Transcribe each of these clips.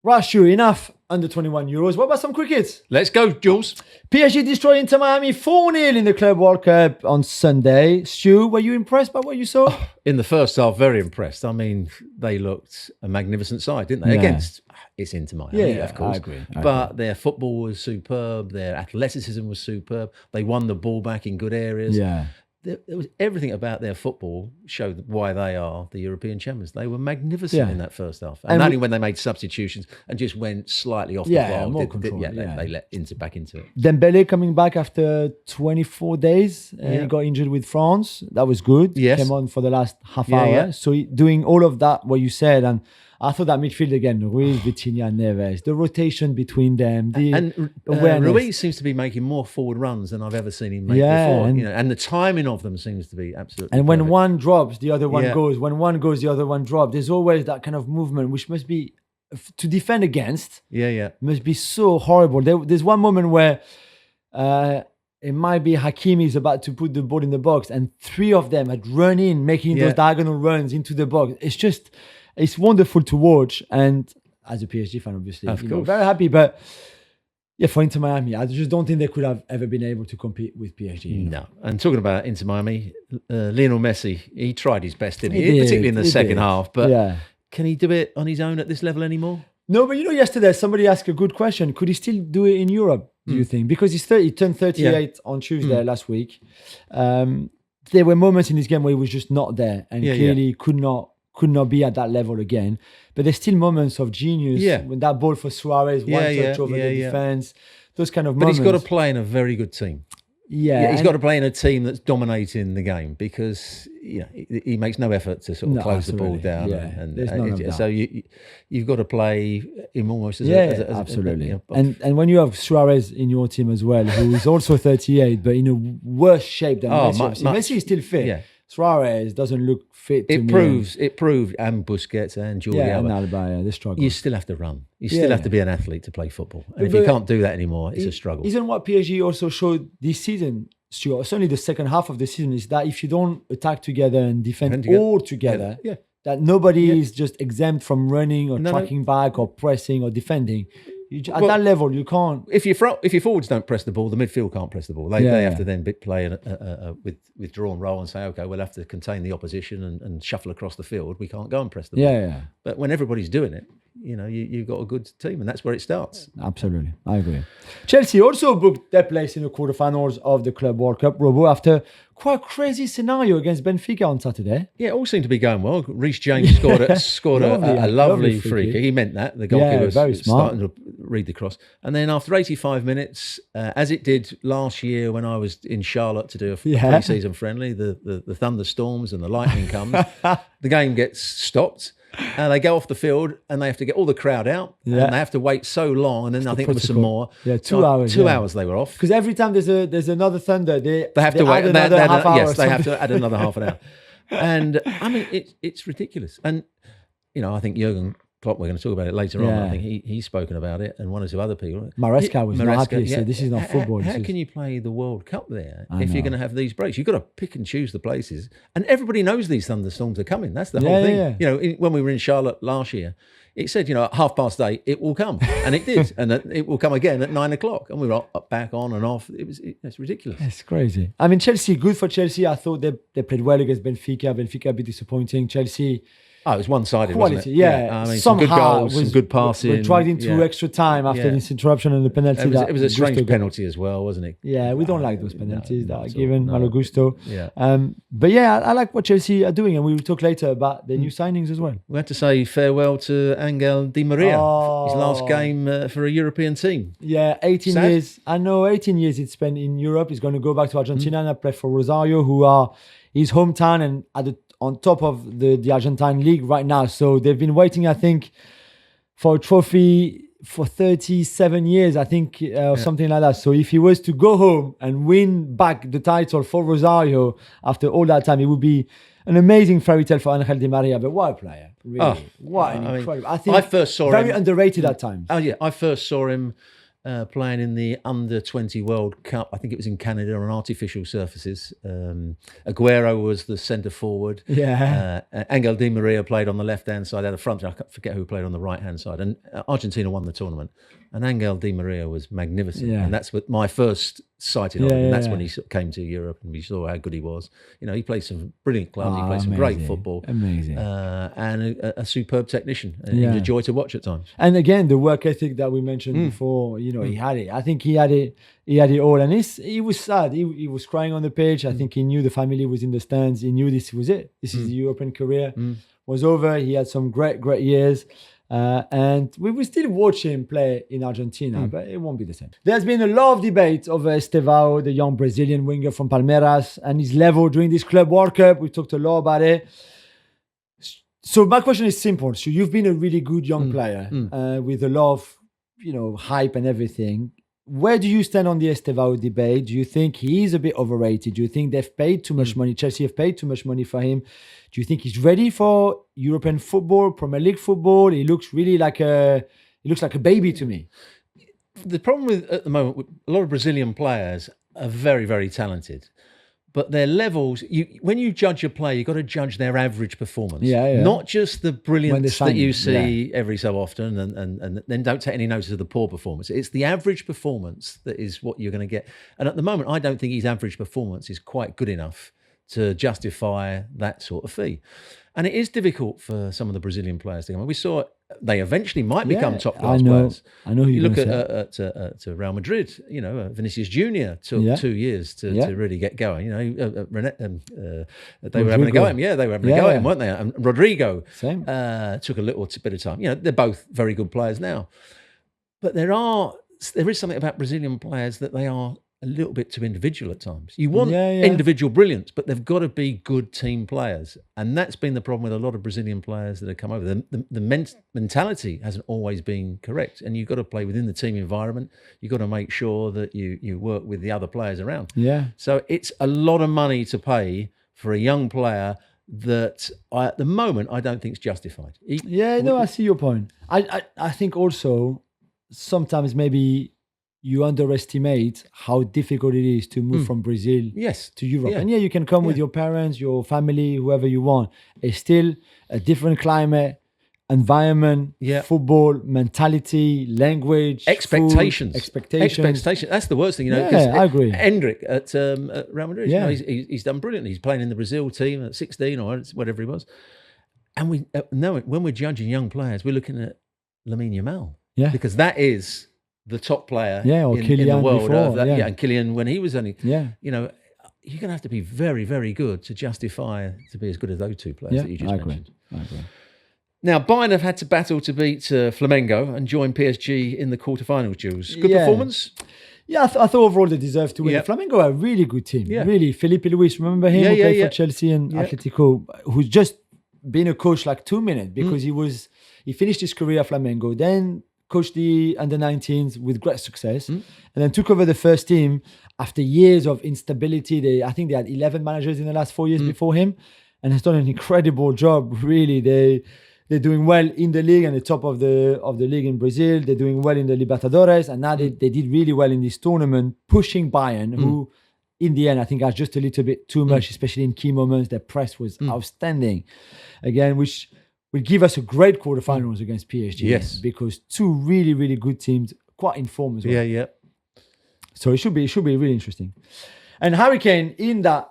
Right, sure enough. Under 21 Euros. What about some cricket? Let's go, Jules. PSG destroyed Inter Miami 4-0 in the Club World Cup on Sunday. Stu, were you impressed by what you saw? In the first half, very impressed. I mean, they looked a magnificent side, didn't they? Yeah. It's Inter Miami, Yeah, of course. I agree. But their football was superb. Their athleticism was superb. They won the ball back in good areas. Yeah. There was everything about their football showed why they are the European champions. They were magnificent in that first half, and only when they made substitutions and just went slightly off the ball, more control. they let Inter back into it. Dembele coming back after 24 days. He got injured with France. That was good. Yes. Came on for the last half hour. Yeah. So doing all of that, what you said, and I thought that midfield again, Ruiz, Vitinha, and Neves, the rotation between them, and Ruiz seems to be making more forward runs than I've ever seen him make before. And the timing of them seems to be absolutely. And when one drops, the other one goes. When one goes, the other one drops. There's always that kind of movement, which must be to defend against. Must be so horrible. There's one moment where it might be Hakimi is about to put the ball in the box, and three of them had run in, making those diagonal runs into the box. It's wonderful to watch, and as a PSG fan, obviously, of course, very happy. But for Inter Miami, I just don't think they could have ever been able to compete with PSG. No. And talking about Inter Miami, Lionel Messi, he tried his best, didn't he? Particularly in the second half. But can he do it on his own at this level anymore? No, but yesterday somebody asked a good question. Could he still do it in Europe, do you think? Because he turned 38 on Tuesday last week. There were moments in this game where he was just not there and clearly could not be at that level again. But there's still moments of genius. When that ball for Suarez, one touch over the defense, those kind of moments. But he's got to play in a very good team. He's got to play in a team that's dominating the game, because he makes no effort to sort of close the ball down. There's none of that. So you've got to play him almost as absolutely. And when you have Suarez in your team as well, who is also 38, but in a worse shape than Messi. Messi is still fit. Yeah. Suarez doesn't look fit to me. It proved, and Busquets and Julien Alba, they struggle. You still have to run. You still have to be an athlete to play football. And if you can't do that anymore, it's a struggle. Isn't what PSG also showed this season, Stuart, certainly the second half of the season, is that if you don't attack together and defend all together, that nobody is just exempt from running or tracking back or pressing or defending. At that level, you can't. If your forwards don't press the ball, the midfield can't press the ball. They have to then play with drawn role and say, okay, we'll have to contain the opposition and shuffle across the field. We can't go and press the ball. But when everybody's doing it, you've got a good team, and that's where it starts. Absolutely, I agree. Chelsea also booked their place in the quarterfinals of the Club World Cup, Robo, after quite a crazy scenario against Benfica on Saturday. Yeah, it all seemed to be going well. Reece James scored a lovely free kick. He meant that. The goalkeeper was starting to read the cross. And then after 85 minutes, as it did last year when I was in Charlotte to do a pre-season friendly, the thunderstorms and the lightning comes, the game gets stopped. They go off the field and they have to get all the crowd out, and they have to wait so long. And then I think there was some more. 2 hours. 2 hours they were off, because every time there's another thunder, they have to wait another half hour. Yes, they have to add another half an hour. And I mean, it's ridiculous. And I think Jurgen Klopp, we're going to talk about it later on. I think he's spoken about it, and one or two other people. Maresca was not happy. He said, this is not football. How can you play the World Cup there if you're going to have these breaks? You've got to pick and choose the places. And everybody knows these thunderstorms are coming. That's the whole thing. Yeah. When we were in Charlotte last year, it said, at 8:30, it will come. And it did. And it will come again at 9:00. And we were back on and off. It's ridiculous. It's crazy. I mean, Chelsea, good for Chelsea. I thought they played well against Benfica. Benfica a bit disappointing. Chelsea... Oh, it was one-sided, quality, wasn't it? I mean, some good goals, some good passing. We tried into extra time after this interruption and the penalty. It was a strange penalty as well, wasn't it? Yeah, we don't like those penalties that are given. Malo gusto. Yeah. But I like what Chelsea are doing, and we will talk later about their new signings as well. We have to say farewell to Angel Di Maria. His last game for a European team. Yeah, 18 years. I know 18 years he's spent in Europe. He's going to go back to Argentina and play for Rosario, who are his hometown and on top of the Argentine league right now. So they've been waiting, I think, for a trophy for 37 years, I think, or something like that. So if he was to go home and win back the title for Rosario after all that time, it would be an amazing fairy tale for Angel Di Maria. But what a player, really. What an incredible. I think I first saw very him, underrated at times. Oh, yeah. I first saw him playing in the Under-20 World Cup. I think it was in Canada on artificial surfaces. Aguero was the centre forward. Yeah. Angel Di Maria played on the left-hand side. At the front, I forget who played on the right-hand side. And Argentina won the tournament. And Angel Di Maria was magnificent. Yeah. And that's what my first sighting of him. And that's when he came to Europe and we saw how good he was. You know, he played some brilliant clubs. He played some great football. Amazing. And a superb technician. And he was a joy to watch at times. And again, the work ethic that we mentioned before, you know, he had it. I think he had it all. And he was sad. He was crying on the pitch. I think he knew the family was in the stands. He knew this was it. This is the European career was over. He had some great years. And we will still watch him play in Argentina, but it won't be the same. There's been a lot of debate over Estevao, the young Brazilian winger from Palmeiras, and his level during this Club World Cup. We talked a lot about it. So my question is simple. So you've been a really good young player with a lot of, you know, hype and everything. Where do you stand on the Estevao debate? Do you think he is a bit overrated? Do you think they've paid too much money? Chelsea have paid too much money for him. Do you think he's ready for European football, Premier League football? He looks really like a baby to me. The problem with at the moment, a lot of Brazilian players are very, very talented. But their levels, when you judge a player, you've got to judge their average performance. Not just the brilliance that you see every so often and then don't take any notice of the poor performance. It's the average performance that is what you're going to get. And at the moment, I don't think his average performance is quite good enough to justify that sort of fee. And it is difficult for some of the Brazilian players to come. We saw they eventually might become top-class players. I know who you look at Real Madrid, you know, Vinicius Junior took 2 years to really get going. You know, they were having a go at him. Yeah, they were having a go at him, weren't they? And Rodrigo took a little bit of time. You know, they're both very good players now. But there is something about Brazilian players that they are a little bit too individual at times. You want individual brilliance, but they've got to be good team players. And that's been the problem with a lot of Brazilian players that have come over. The mentality hasn't always been correct. And you've got to play within the team environment. You've got to make sure that you work with the other players around. Yeah. So it's a lot of money to pay for a young player that at the moment, I don't think is justified. I see your point. I think also sometimes maybe you underestimate how difficult it is to move from Brazil to Europe. And you can come with your parents, your family, whoever you want. It's still a different climate, environment, football, mentality, language, expectations. Expectations. That's the worst thing, you know. I agree. Hendrik at Real Madrid, you know, he's done brilliantly. He's playing in the Brazil team at 16 or whatever he was. And we when we're judging young players, we're looking at Lamine Yamal. Because that is the top player in the world. And Kylian when he was only, you know, you're going to have to be very, very good to justify to be as good as those two players that you just mentioned. I agree. Now, Bayern have had to battle to beat Flamengo and join PSG in the quarterfinals, Jules. Good performance? Yeah, I thought overall they deserved to win. Flamengo are a really good team. Really. Felipe Luis, remember him who played for Chelsea and Atletico, who's just been a coach like 2 minutes because he finished his career at Flamengo, then coached the under-19s with great success, and then took over the first team after years of instability. I think they had 11 managers in the last 4 years before him, and has done an incredible job. Really, they're doing well in the league and the top of the league in Brazil. They're doing well in the Libertadores, and now they did really well in this tournament, pushing Bayern, who in the end I think has just a little bit too much, especially in key moments. Their press was outstanding, again, which will give us a great quarterfinals against PSG. Yes, because two really, really good teams, quite in form as well. So it should be really interesting. And Harry Kane in that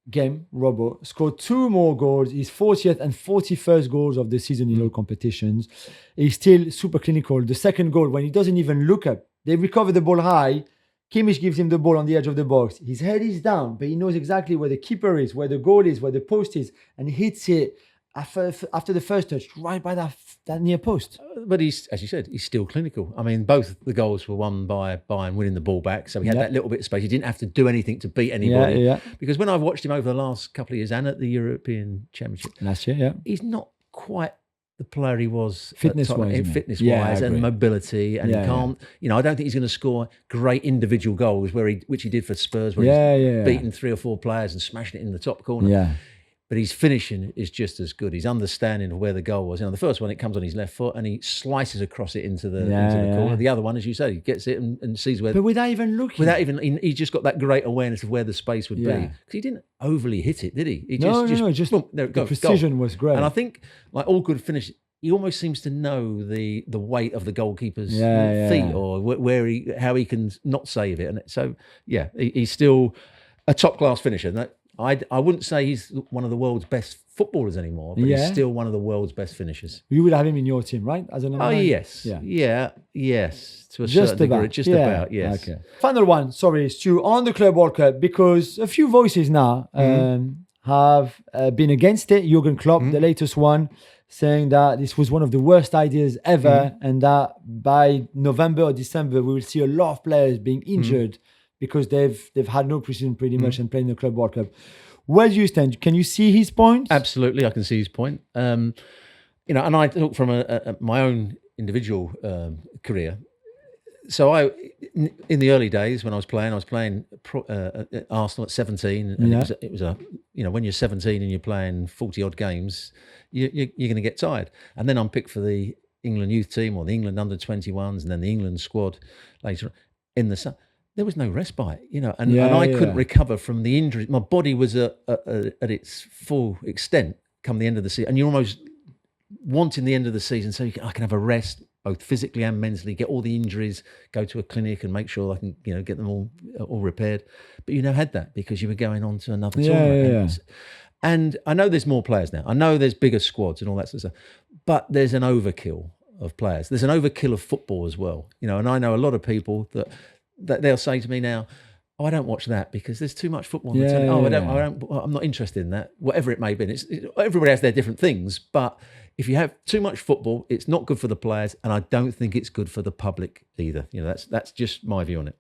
game, Robbo, scored 2 more goals, his 40th and 41st goals of the season in all competitions. He's still super clinical. The second goal, when he doesn't even look up, they recover the ball high. Kimmich gives him the ball on the edge of the box. His head is down, but he knows exactly where the keeper is, where the goal is, where the post is, and hits it after the first touch, right by that near post. But he's, as you said, he's still clinical. I mean, both the goals were won by Bayern winning the ball back, so he had that little bit of space. He didn't have to do anything to beat anybody. Because when I've watched him over the last couple of years and at the European Championship last year, he's not quite the player he was fitness-wise and mobility, and he can't. You know, I don't think he's going to score great individual goals which he did for Spurs, where he's beating 3 or 4 players and smashing it in the top corner. but his finishing is just as good. His understanding of where the goal was. The first one, it comes on his left foot and he slices across it into the corner. The other one, as you say, he gets it and sees where. But without even looking. He just got that great awareness of where the space would be. Because he didn't overly hit it, did he? He just boom, there it goes. The precision was great. And I think, like all good finish, he almost seems to know the weight of the goalkeeper's feet or how he can not save it. And so, he's still a top class finisher. And I wouldn't say he's one of the world's best footballers anymore, but he's still one of the world's best finishers. You would have him in your team, right? As a number 9? Yes. Yes. To a certain degree. Just about, yes. Okay. Final one, sorry, Stu, on the Club World Cup, because a few voices now have been against it. Jurgen Klopp, the latest one, saying that this was one of the worst ideas ever and that by November or December, we will see a lot of players being injured because they've had no preseason pretty much and playing the Club World Cup. Where do you stand? Can you see his point? Absolutely, I can see his point. And I talk from my own individual career. So in the early days when I was playing at Arsenal at 17, and it was when you're 17 and you're playing 40 odd games, you're going to get tired. And then I'm picked for the England youth team or the England under 21s, and then the England squad later in the summer. There was no respite, and I couldn't recover from the injury. My body was at its full extent come the end of the season, and you're almost wanting the end of the season so I can have a rest, both physically and mentally, get all the injuries, go to a clinic and make sure I can, get them all repaired. But you never had that because you were going on to another tournament. And I know there's more players now. I know there's bigger squads and all that sort of stuff, but there's an overkill of players. There's an overkill of football as well, and I know a lot of people that they'll say to me now, "Oh, I don't watch that because there's too much football on the telly. I'm not interested in that." Whatever it may be, everybody has their different things. But if you have too much football, it's not good for the players, and I don't think it's good for the public either. That's just my view on it.